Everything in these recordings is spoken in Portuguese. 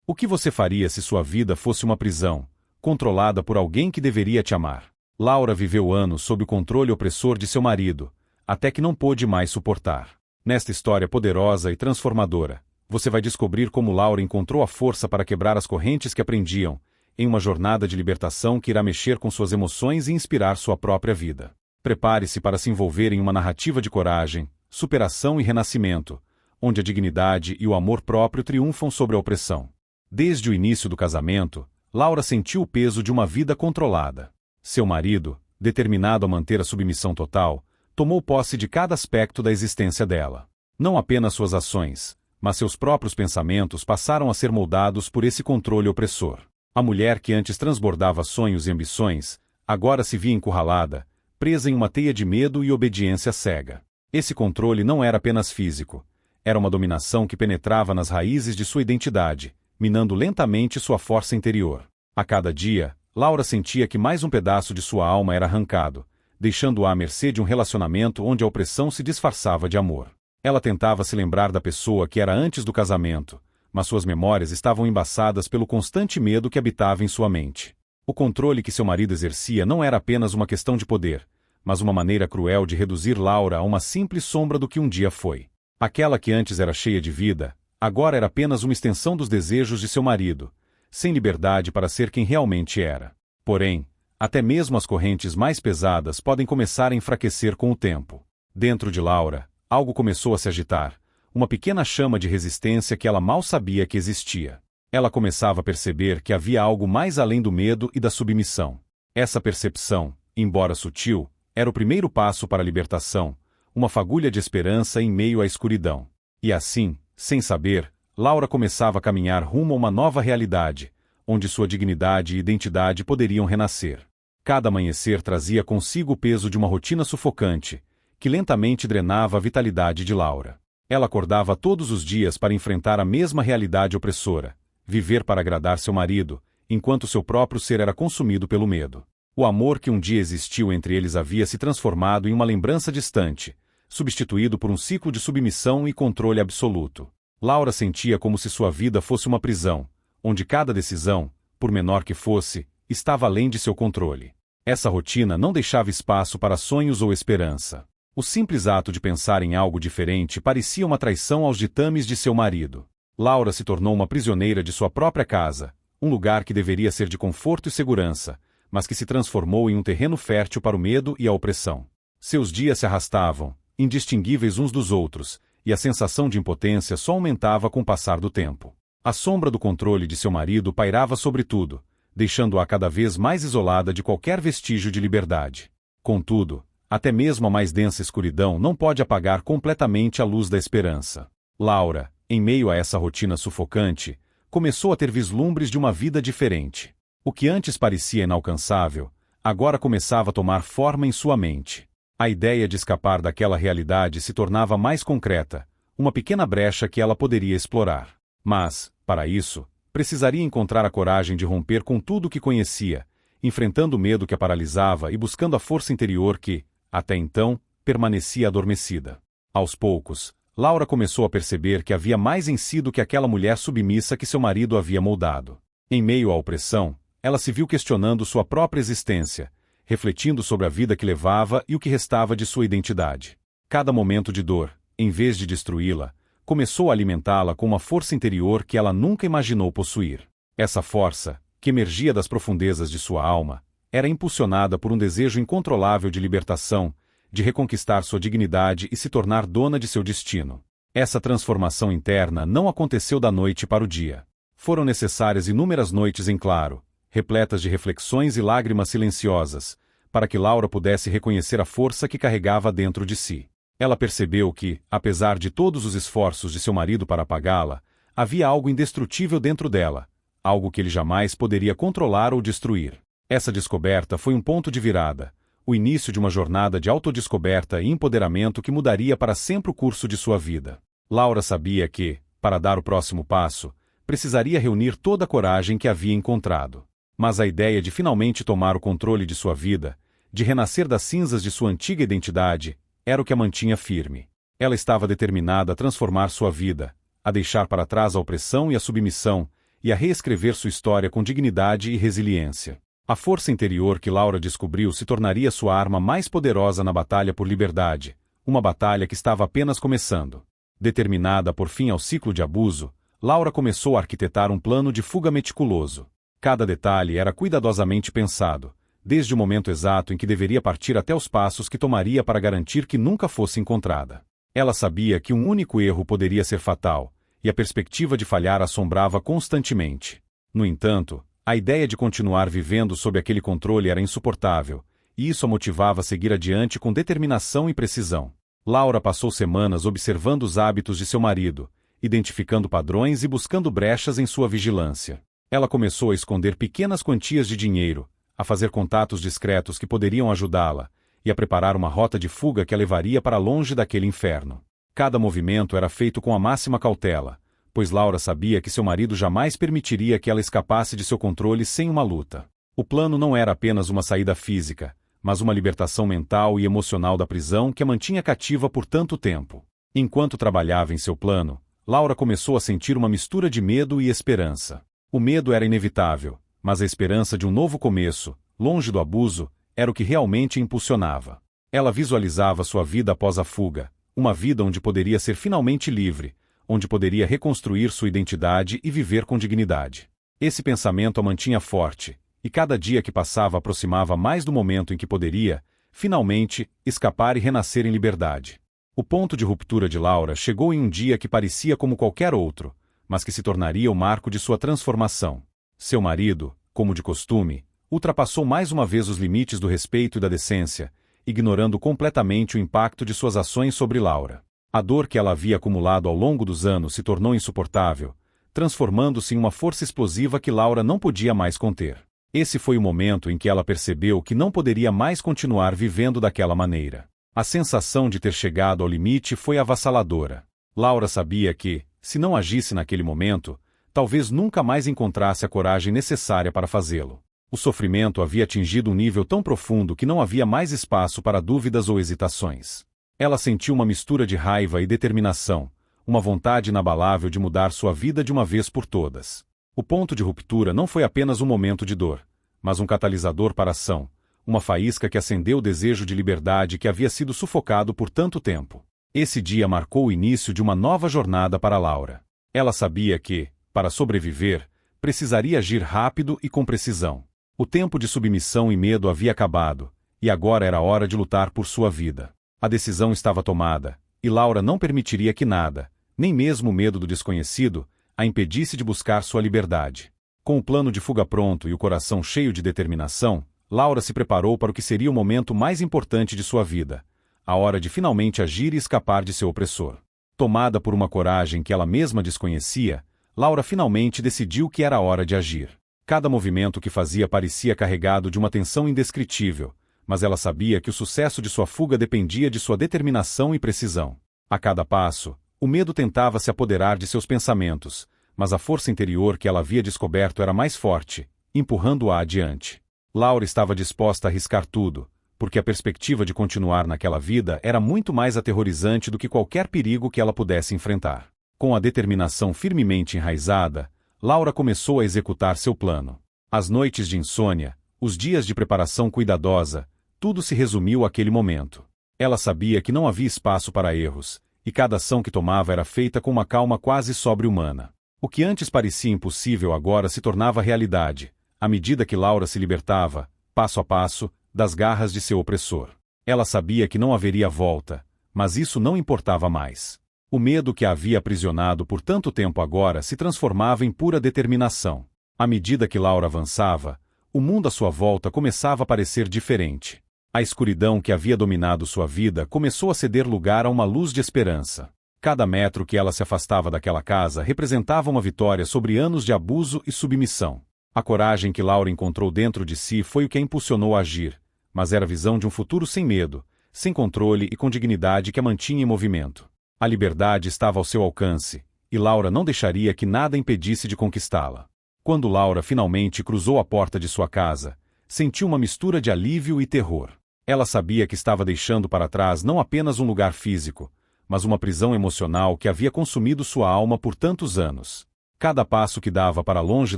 O que você faria se sua vida fosse uma prisão, controlada por alguém que deveria te amar? Laura viveu anos sob o controle opressor de seu marido, até que não pôde mais suportar. Nesta história poderosa e transformadora, você vai descobrir como Laura encontrou a força para quebrar as correntes que a prendiam, em uma jornada de libertação que irá mexer com suas emoções e inspirar sua própria vida. Prepare-se para se envolver em uma narrativa de coragem, superação e renascimento, onde a dignidade e o amor próprio triunfam sobre a opressão. Desde o início do casamento, Laura sentiu o peso de uma vida controlada. Seu marido, determinado a manter a submissão total, tomou posse de cada aspecto da existência dela. Não apenas suas ações, mas seus próprios pensamentos passaram a ser moldados por esse controle opressor. A mulher que antes transbordava sonhos e ambições, agora se via encurralada, presa em uma teia de medo e obediência cega. Esse controle não era apenas físico. Era uma dominação que penetrava nas raízes de sua identidade, minando lentamente sua força interior. A cada dia, Laura sentia que mais um pedaço de sua alma era arrancado, deixando-a à mercê de um relacionamento onde a opressão se disfarçava de amor. Ela tentava se lembrar da pessoa que era antes do casamento, mas suas memórias estavam embaçadas pelo constante medo que habitava em sua mente. O controle que seu marido exercia não era apenas uma questão de poder, mas uma maneira cruel de reduzir Laura a uma simples sombra do que um dia foi. Aquela que antes era cheia de vida, agora era apenas uma extensão dos desejos de seu marido, sem liberdade para ser quem realmente era. Porém, até mesmo as correntes mais pesadas podem começar a enfraquecer com o tempo. Dentro de Laura, algo começou a se agitar, uma pequena chama de resistência que ela mal sabia que existia. Ela começava a perceber que havia algo mais além do medo e da submissão. Essa percepção, embora sutil, era o primeiro passo para a libertação, uma fagulha de esperança em meio à escuridão. E assim, sem saber, Laura começava a caminhar rumo a uma nova realidade, onde sua dignidade e identidade poderiam renascer. Cada amanhecer trazia consigo o peso de uma rotina sufocante, que lentamente drenava a vitalidade de Laura. Ela acordava todos os dias para enfrentar a mesma realidade opressora, viver para agradar seu marido, enquanto seu próprio ser era consumido pelo medo. O amor que um dia existiu entre eles havia se transformado em uma lembrança distante, substituído por um ciclo de submissão e controle absoluto. Laura sentia como se sua vida fosse uma prisão, onde cada decisão, por menor que fosse, estava além de seu controle. Essa rotina não deixava espaço para sonhos ou esperança. O simples ato de pensar em algo diferente parecia uma traição aos ditames de seu marido. Laura se tornou uma prisioneira de sua própria casa, um lugar que deveria ser de conforto e segurança, mas que se transformou em um terreno fértil para o medo e a opressão. Seus dias se arrastavam, indistinguíveis uns dos outros, e a sensação de impotência só aumentava com o passar do tempo. A sombra do controle de seu marido pairava sobre tudo, deixando-a cada vez mais isolada de qualquer vestígio de liberdade. Contudo, até mesmo a mais densa escuridão não pode apagar completamente a luz da esperança. Laura, em meio a essa rotina sufocante, começou a ter vislumbres de uma vida diferente. O que antes parecia inalcançável, agora começava a tomar forma em sua mente. A ideia de escapar daquela realidade se tornava mais concreta, uma pequena brecha que ela poderia explorar. Mas, para isso, precisaria encontrar a coragem de romper com tudo o que conhecia, enfrentando o medo que a paralisava e buscando a força interior que, até então, permanecia adormecida. Aos poucos, Laura começou a perceber que havia mais em si do que aquela mulher submissa que seu marido havia moldado. Em meio à opressão, ela se viu questionando sua própria existência, refletindo sobre a vida que levava e o que restava de sua identidade. Cada momento de dor, em vez de destruí-la, começou a alimentá-la com uma força interior que ela nunca imaginou possuir. Essa força, que emergia das profundezas de sua alma, era impulsionada por um desejo incontrolável de libertação, de reconquistar sua dignidade e se tornar dona de seu destino. Essa transformação interna não aconteceu da noite para o dia. Foram necessárias inúmeras noites em claro, repletas de reflexões e lágrimas silenciosas, para que Laura pudesse reconhecer a força que carregava dentro de si. Ela percebeu que, apesar de todos os esforços de seu marido para apagá-la, havia algo indestrutível dentro dela, algo que ele jamais poderia controlar ou destruir. Essa descoberta foi um ponto de virada, o início de uma jornada de autodescoberta e empoderamento que mudaria para sempre o curso de sua vida. Laura sabia que, para dar o próximo passo, precisaria reunir toda a coragem que havia encontrado. Mas a ideia de finalmente tomar o controle de sua vida, de renascer das cinzas de sua antiga identidade, era o que a mantinha firme. Ela estava determinada a transformar sua vida, a deixar para trás a opressão e a submissão, e a reescrever sua história com dignidade e resiliência. A força interior que Laura descobriu se tornaria sua arma mais poderosa na batalha por liberdade, uma batalha que estava apenas começando. Determinada a pôr fim ao ciclo de abuso, Laura começou a arquitetar um plano de fuga meticuloso. Cada detalhe era cuidadosamente pensado, desde o momento exato em que deveria partir até os passos que tomaria para garantir que nunca fosse encontrada. Ela sabia que um único erro poderia ser fatal, e a perspectiva de falhar assombrava constantemente. No entanto, a ideia de continuar vivendo sob aquele controle era insuportável, e isso a motivava a seguir adiante com determinação e precisão. Laura passou semanas observando os hábitos de seu marido, identificando padrões e buscando brechas em sua vigilância. Ela começou a esconder pequenas quantias de dinheiro, a fazer contatos discretos que poderiam ajudá-la, e a preparar uma rota de fuga que a levaria para longe daquele inferno. Cada movimento era feito com a máxima cautela, pois Laura sabia que seu marido jamais permitiria que ela escapasse de seu controle sem uma luta. O plano não era apenas uma saída física, mas uma libertação mental e emocional da prisão que a mantinha cativa por tanto tempo. Enquanto trabalhava em seu plano, Laura começou a sentir uma mistura de medo e esperança. O medo era inevitável, mas a esperança de um novo começo, longe do abuso, era o que realmente impulsionava. Ela visualizava sua vida após a fuga, uma vida onde poderia ser finalmente livre, onde poderia reconstruir sua identidade e viver com dignidade. Esse pensamento a mantinha forte, e cada dia que passava aproximava mais do momento em que poderia, finalmente, escapar e renascer em liberdade. O ponto de ruptura de Laura chegou em um dia que parecia como qualquer outro, mas que se tornaria o marco de sua transformação. Seu marido, como de costume, ultrapassou mais uma vez os limites do respeito e da decência, ignorando completamente o impacto de suas ações sobre Laura. A dor que ela havia acumulado ao longo dos anos se tornou insuportável, transformando-se em uma força explosiva que Laura não podia mais conter. Esse foi o momento em que ela percebeu que não poderia mais continuar vivendo daquela maneira. A sensação de ter chegado ao limite foi avassaladora. Laura sabia que, se não agisse naquele momento, talvez nunca mais encontrasse a coragem necessária para fazê-lo. O sofrimento havia atingido um nível tão profundo que não havia mais espaço para dúvidas ou hesitações. Ela sentiu uma mistura de raiva e determinação, uma vontade inabalável de mudar sua vida de uma vez por todas. O ponto de ruptura não foi apenas um momento de dor, mas um catalisador para a ação, uma faísca que acendeu o desejo de liberdade que havia sido sufocado por tanto tempo. Esse dia marcou o início de uma nova jornada para Laura. Ela sabia que, para sobreviver, precisaria agir rápido e com precisão. O tempo de submissão e medo havia acabado, e agora era hora de lutar por sua vida. A decisão estava tomada, e Laura não permitiria que nada, nem mesmo o medo do desconhecido, a impedisse de buscar sua liberdade. Com o plano de fuga pronto e o coração cheio de determinação, Laura se preparou para o que seria o momento mais importante de sua vida, a hora de finalmente agir e escapar de seu opressor. Tomada por uma coragem que ela mesma desconhecia, Laura finalmente decidiu que era a hora de agir. Cada movimento que fazia parecia carregado de uma tensão indescritível, mas ela sabia que o sucesso de sua fuga dependia de sua determinação e precisão. A cada passo, o medo tentava se apoderar de seus pensamentos, mas a força interior que ela havia descoberto era mais forte, empurrando-a adiante. Laura estava disposta a arriscar tudo, porque a perspectiva de continuar naquela vida era muito mais aterrorizante do que qualquer perigo que ela pudesse enfrentar. Com a determinação firmemente enraizada, Laura começou a executar seu plano. As noites de insônia, os dias de preparação cuidadosa, tudo se resumiu àquele momento. Ela sabia que não havia espaço para erros, e cada ação que tomava era feita com uma calma quase sobre-humana. O que antes parecia impossível agora se tornava realidade, à medida que Laura se libertava, passo a passo, das garras de seu opressor. Ela sabia que não haveria volta, mas isso não importava mais. O medo que a havia aprisionado por tanto tempo agora se transformava em pura determinação. À medida que Laura avançava, o mundo à sua volta começava a parecer diferente. A escuridão que havia dominado sua vida começou a ceder lugar a uma luz de esperança. Cada metro que ela se afastava daquela casa representava uma vitória sobre anos de abuso e submissão. A coragem que Laura encontrou dentro de si foi o que a impulsionou a agir, mas era a visão de um futuro sem medo, sem controle e com dignidade que a mantinha em movimento. A liberdade estava ao seu alcance, e Laura não deixaria que nada impedisse de conquistá-la. Quando Laura finalmente cruzou a porta de sua casa, sentiu uma mistura de alívio e terror. Ela sabia que estava deixando para trás não apenas um lugar físico, mas uma prisão emocional que havia consumido sua alma por tantos anos. Cada passo que dava para longe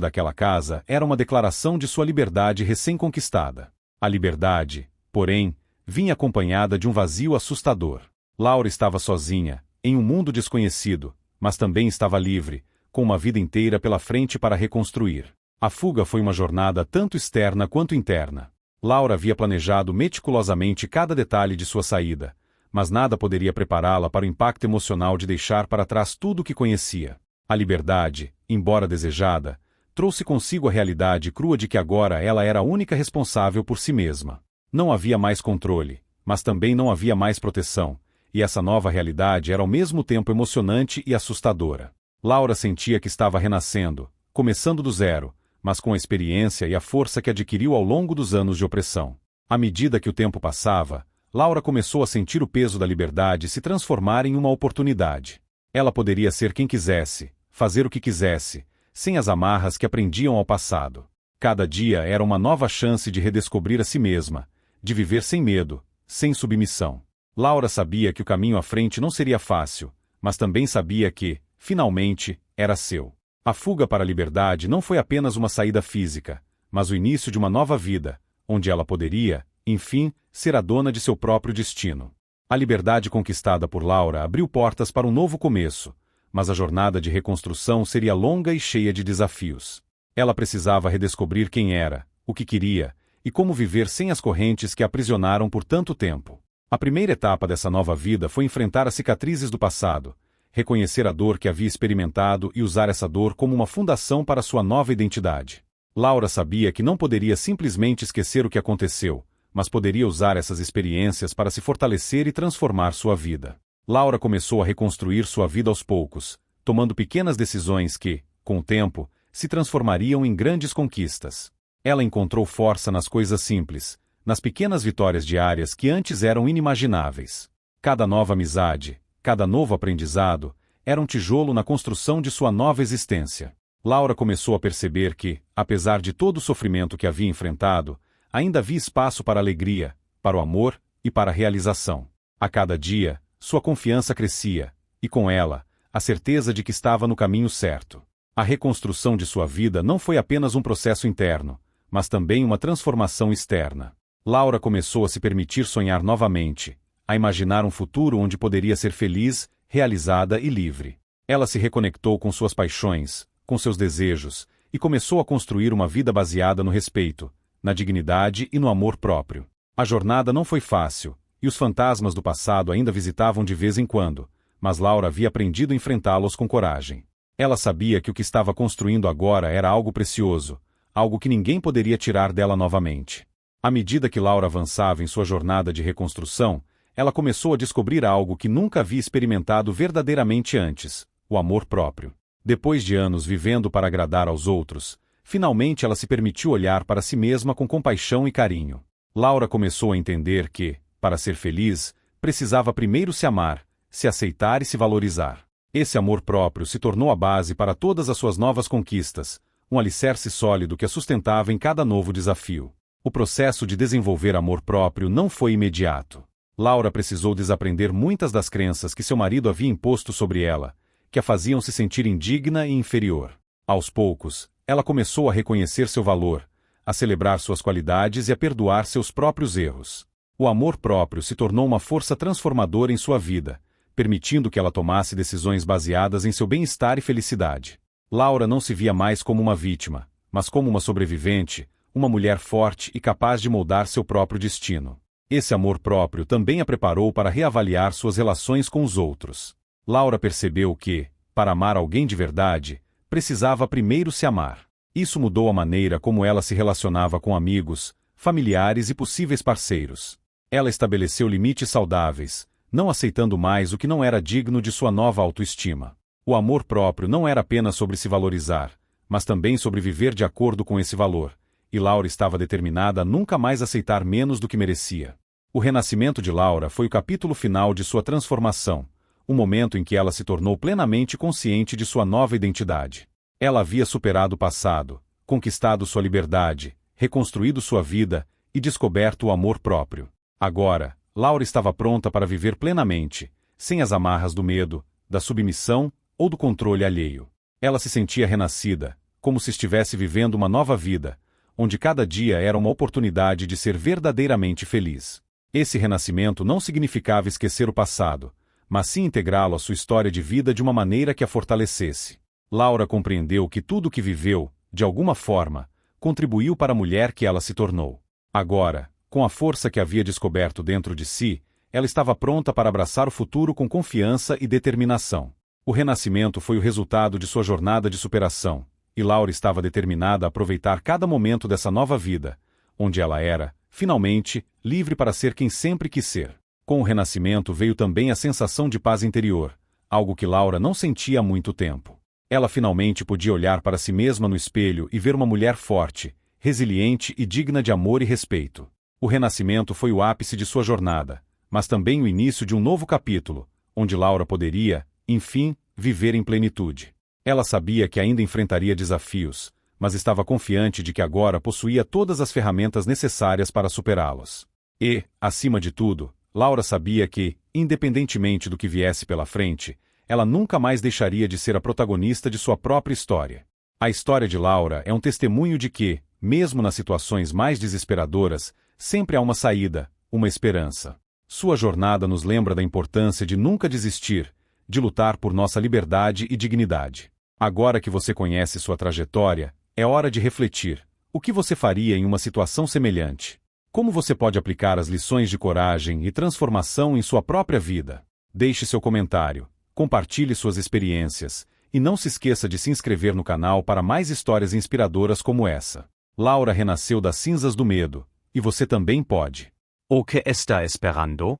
daquela casa era uma declaração de sua liberdade recém-conquistada. A liberdade, porém, vinha acompanhada de um vazio assustador. Laura estava sozinha, em um mundo desconhecido, mas também estava livre, com uma vida inteira pela frente para reconstruir. A fuga foi uma jornada tanto externa quanto interna. Laura havia planejado meticulosamente cada detalhe de sua saída, mas nada poderia prepará-la para o impacto emocional de deixar para trás tudo o que conhecia. A liberdade, embora desejada, trouxe consigo a realidade crua de que agora ela era a única responsável por si mesma. Não havia mais controle, mas também não havia mais proteção, e essa nova realidade era ao mesmo tempo emocionante e assustadora. Laura sentia que estava renascendo, começando do zero, mas com a experiência e a força que adquiriu ao longo dos anos de opressão. À medida que o tempo passava, Laura começou a sentir o peso da liberdade se transformar em uma oportunidade. Ela poderia ser quem quisesse, fazer o que quisesse, sem as amarras que aprendiam ao passado. Cada dia era uma nova chance de redescobrir a si mesma, de viver sem medo, sem submissão. Laura sabia que o caminho à frente não seria fácil, mas também sabia que, finalmente, era seu. A fuga para a liberdade não foi apenas uma saída física, mas o início de uma nova vida, onde ela poderia, enfim, ser a dona de seu próprio destino. A liberdade conquistada por Laura abriu portas para um novo começo, mas a jornada de reconstrução seria longa e cheia de desafios. Ela precisava redescobrir quem era, o que queria, e como viver sem as correntes que a aprisionaram por tanto tempo. A primeira etapa dessa nova vida foi enfrentar as cicatrizes do passado, reconhecer a dor que havia experimentado e usar essa dor como uma fundação para sua nova identidade. Laura sabia que não poderia simplesmente esquecer o que aconteceu, mas poderia usar essas experiências para se fortalecer e transformar sua vida. Laura começou a reconstruir sua vida aos poucos, tomando pequenas decisões que, com o tempo, se transformariam em grandes conquistas. Ela encontrou força nas coisas simples, nas pequenas vitórias diárias que antes eram inimagináveis. Cada nova amizade, cada novo aprendizado, era um tijolo na construção de sua nova existência. Laura começou a perceber que, apesar de todo o sofrimento que havia enfrentado, ainda havia espaço para a alegria, para o amor e para a realização. A cada dia, sua confiança crescia, e com ela, a certeza de que estava no caminho certo. A reconstrução de sua vida não foi apenas um processo interno, mas também uma transformação externa. Laura começou a se permitir sonhar novamente, a imaginar um futuro onde poderia ser feliz, realizada e livre. Ela se reconectou com suas paixões, com seus desejos, e começou a construir uma vida baseada no respeito, na dignidade e no amor próprio. A jornada não foi fácil, e os fantasmas do passado ainda visitavam de vez em quando, mas Laura havia aprendido a enfrentá-los com coragem. Ela sabia que o que estava construindo agora era algo precioso, algo que ninguém poderia tirar dela novamente. À medida que Laura avançava em sua jornada de reconstrução, ela começou a descobrir algo que nunca havia experimentado verdadeiramente antes: o amor próprio. Depois de anos vivendo para agradar aos outros, finalmente ela se permitiu olhar para si mesma com compaixão e carinho. Laura começou a entender que, para ser feliz, precisava primeiro se amar, se aceitar e se valorizar. Esse amor próprio se tornou a base para todas as suas novas conquistas, um alicerce sólido que a sustentava em cada novo desafio. O processo de desenvolver amor próprio não foi imediato. Laura precisou desaprender muitas das crenças que seu marido havia imposto sobre ela, que a faziam se sentir indigna e inferior. Aos poucos, ela começou a reconhecer seu valor, a celebrar suas qualidades e a perdoar seus próprios erros. O amor próprio se tornou uma força transformadora em sua vida, permitindo que ela tomasse decisões baseadas em seu bem-estar e felicidade. Laura não se via mais como uma vítima, mas como uma sobrevivente, uma mulher forte e capaz de moldar seu próprio destino. Esse amor próprio também a preparou para reavaliar suas relações com os outros. Laura percebeu que, para amar alguém de verdade, precisava primeiro se amar. Isso mudou a maneira como ela se relacionava com amigos, familiares e possíveis parceiros. Ela estabeleceu limites saudáveis, não aceitando mais o que não era digno de sua nova autoestima. O amor próprio não era apenas sobre se valorizar, mas também sobre viver de acordo com esse valor, e Laura estava determinada a nunca mais aceitar menos do que merecia. O renascimento de Laura foi o capítulo final de sua transformação, o momento em que ela se tornou plenamente consciente de sua nova identidade. Ela havia superado o passado, conquistado sua liberdade, reconstruído sua vida e descoberto o amor próprio. Agora, Laura estava pronta para viver plenamente, sem as amarras do medo, da submissão ou do controle alheio. Ela se sentia renascida, como se estivesse vivendo uma nova vida, onde cada dia era uma oportunidade de ser verdadeiramente feliz. Esse renascimento não significava esquecer o passado, mas sim integrá-lo à sua história de vida de uma maneira que a fortalecesse. Laura compreendeu que tudo o que viveu, de alguma forma, contribuiu para a mulher que ela se tornou. Agora, com a força que havia descoberto dentro de si, ela estava pronta para abraçar o futuro com confiança e determinação. O renascimento foi o resultado de sua jornada de superação, e Laura estava determinada a aproveitar cada momento dessa nova vida, onde ela era, finalmente, livre para ser quem sempre quis ser. Com o renascimento veio também a sensação de paz interior, algo que Laura não sentia há muito tempo. Ela finalmente podia olhar para si mesma no espelho e ver uma mulher forte, resiliente e digna de amor e respeito. O renascimento foi o ápice de sua jornada, mas também o início de um novo capítulo, onde Laura poderia, enfim, viver em plenitude. Ela sabia que ainda enfrentaria desafios, mas estava confiante de que agora possuía todas as ferramentas necessárias para superá-los. E, acima de tudo, Laura sabia que, independentemente do que viesse pela frente, ela nunca mais deixaria de ser a protagonista de sua própria história. A história de Laura é um testemunho de que, mesmo nas situações mais desesperadoras, sempre há uma saída, uma esperança. Sua jornada nos lembra da importância de nunca desistir, de lutar por nossa liberdade e dignidade. Agora que você conhece sua trajetória, é hora de refletir. O que você faria em uma situação semelhante? Como você pode aplicar as lições de coragem e transformação em sua própria vida? Deixe seu comentário, compartilhe suas experiências, e não se esqueça de se inscrever no canal para mais histórias inspiradoras como essa. Laura renasceu das cinzas do medo, e você também pode. O que está esperando?